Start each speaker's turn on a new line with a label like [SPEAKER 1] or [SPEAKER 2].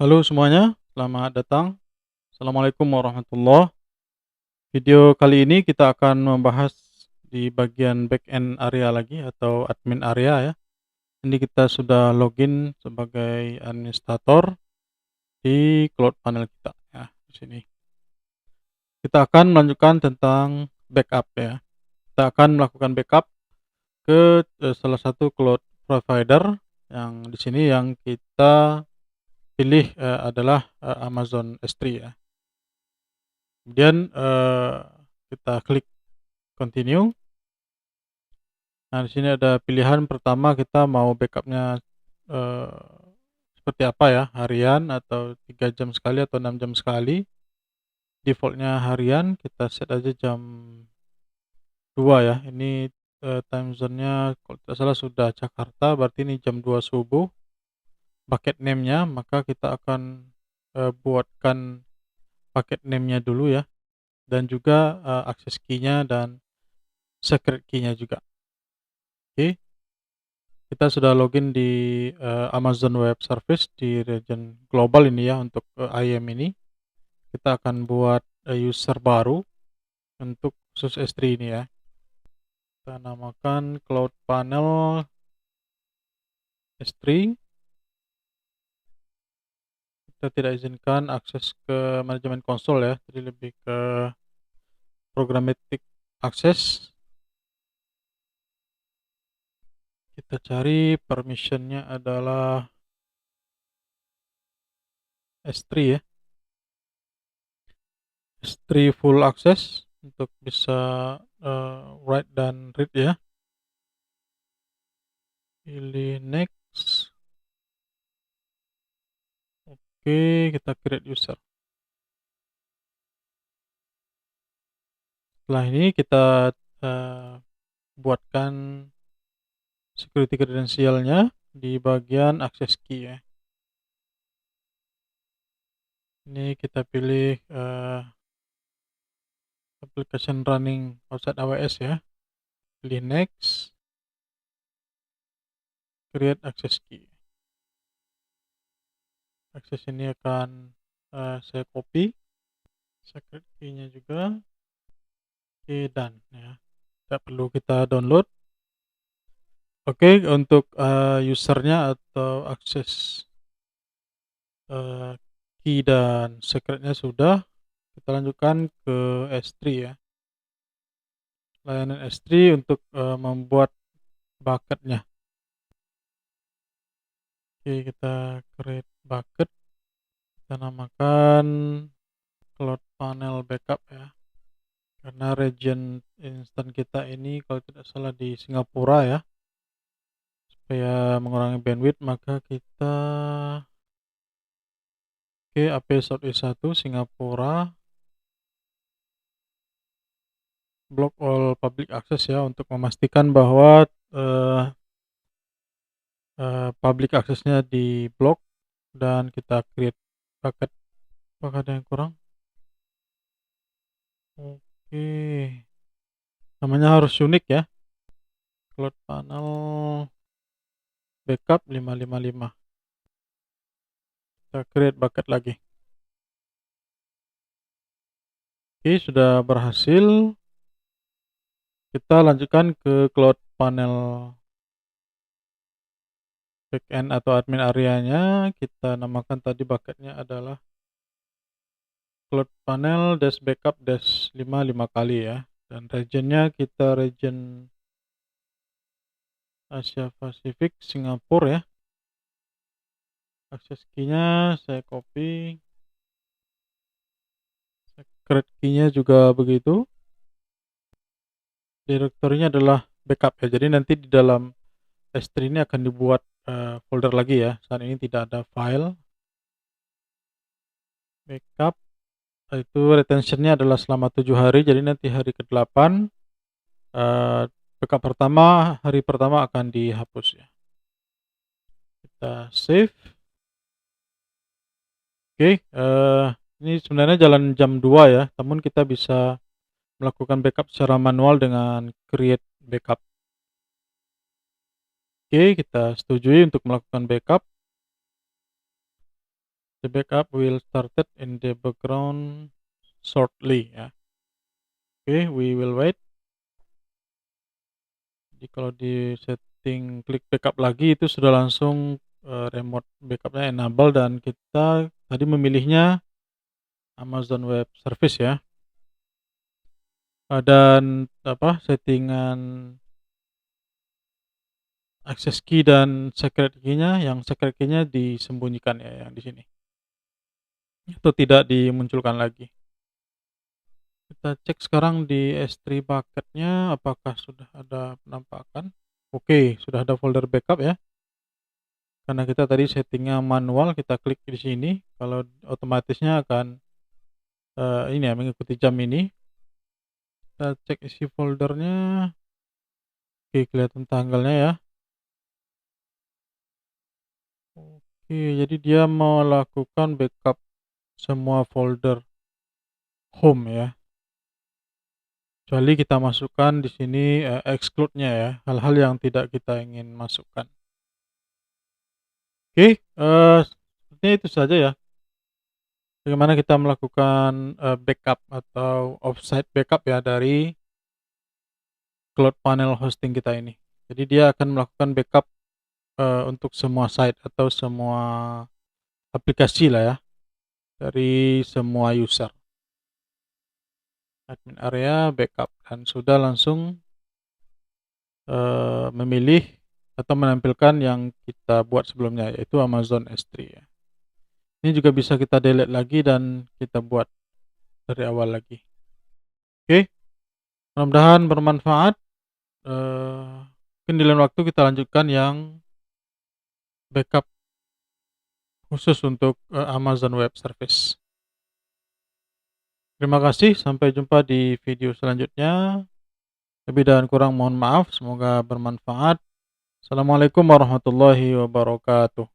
[SPEAKER 1] Halo semuanya, selamat datang. Assalamualaikum warahmatullah. Video kali ini kita akan membahas di bagian backend area lagi atau admin area ya. Ini kita sudah login sebagai administrator di Cloud Panel kita ya, di sini. Kita akan melanjutkan tentang backup ya. Kita akan melakukan backup ke salah satu cloud provider yang di sini yang kita pilih adalah Amazon S3 ya. Kemudian kita klik continue. Nah, di sini ada pilihan pertama kita mau backupnya eee, seperti apa ya, harian atau 3 jam sekali atau 6 jam sekali. Default-nya harian, kita set aja jam 2 ya. Ini time zone-nya kalau tidak salah sudah Jakarta, berarti ini jam 2 subuh. Bucket name-nya maka kita akan buatkan bucket name-nya dulu ya, dan juga access key-nya dan secret key-nya juga. Oke. Kita sudah login di Amazon Web Service di region global ini ya untuk IAM ini. Kita akan buat user baru untuk khusus S3 ini ya. Kita namakan Cloud Panel S3. Kita tidak izinkan akses ke manajemen konsol ya, jadi lebih ke programmatic access. Kita cari permission-nya adalah S3 ya. S3 full access untuk bisa write dan read ya. Pilih next. Oke, kita create user. Setelah ini kita buatkan security credential-nya di bagian access key ya. Ini kita pilih application running outside AWS ya. Pilih next. Create access key. Akses ini akan saya copy. Secret key-nya juga. Oke, done ya. Tidak perlu kita download. Oke, untuk usernya atau akses key dan secretnya sudah. Kita lanjutkan ke S3 ya. Layanan S3 untuk membuat bucket-nya. Oke, kita create bucket. Kita namakan Cloud Panel Backup ya. Karena region instan kita ini kalau tidak salah di Singapura ya. Supaya mengurangi bandwidth maka kita AP Southeast 1 Singapura. Block all public access ya untuk memastikan bahwa public access-nya di-blok dan kita create bucket. Apakah ada yang kurang? Oke. Namanya harus unik ya. Cloud Panel Backup 555. Kita create bucket lagi. Oke, sudah berhasil. Kita lanjutkan ke Cloud Panel backend atau admin areanya. Kita namakan tadi bucketnya adalah Cloud Panel dash backup dash 5 kali ya. Dan regionnya kita region Asia Pasifik Singapura ya. Akses key-nya saya copy. Secret key-nya juga begitu. Direktorinya adalah backup ya. Jadi nanti di dalam S3 ini akan dibuat folder lagi ya. Saat ini tidak ada file. Backup itu retention-nya adalah selama 7 hari. Jadi nanti hari ke-8 backup pertama, hari pertama akan dihapus ya. Kita save. Oke, ini sebenarnya jalan jam 2 ya. Namun kita bisa melakukan backup secara manual dengan create backup. Oke, kita setujui untuk melakukan backup. The backup will started in the background shortly ya. Oke, we will wait. Jadi kalau di setting klik backup lagi itu sudah langsung, remote backup-nya enable dan kita tadi memilihnya Amazon Web Service ya. Dan settingan access key dan secret key-nya, yang secret key-nya disembunyikan ya yang di sini. Itu tidak dimunculkan lagi. Kita cek sekarang di S3 bucket-nya apakah sudah ada penampakan. Oke, sudah ada folder backup ya. Karena kita tadi settingnya manual, kita klik di sini, kalau otomatisnya akan ini ya, mengikuti jam ini. Kita cek isi foldernya. Oke, kelihatan tanggalnya ya. Oke, jadi dia melakukan backup semua folder home ya. Kecuali kita masukkan di sini exclude-nya ya, hal-hal yang tidak kita ingin masukkan. Oke, sepertinya itu saja ya. Bagaimana kita melakukan backup atau offsite backup ya dari cloud panel hosting kita ini. Jadi dia akan melakukan backup untuk semua site atau semua aplikasi lah ya, dari semua user. Admin area backup dan sudah langsung memilih atau menampilkan yang kita buat sebelumnya, yaitu Amazon S3 ya. Ini juga bisa kita delete lagi dan kita buat dari awal lagi. Oke, mudah-mudahan bermanfaat. Mungkin di lain waktu kita lanjutkan yang backup khusus untuk Amazon Web Service. Terima kasih, sampai jumpa di video selanjutnya. Lebih dan kurang mohon maaf, semoga bermanfaat. Assalamualaikum warahmatullahi wabarakatuh.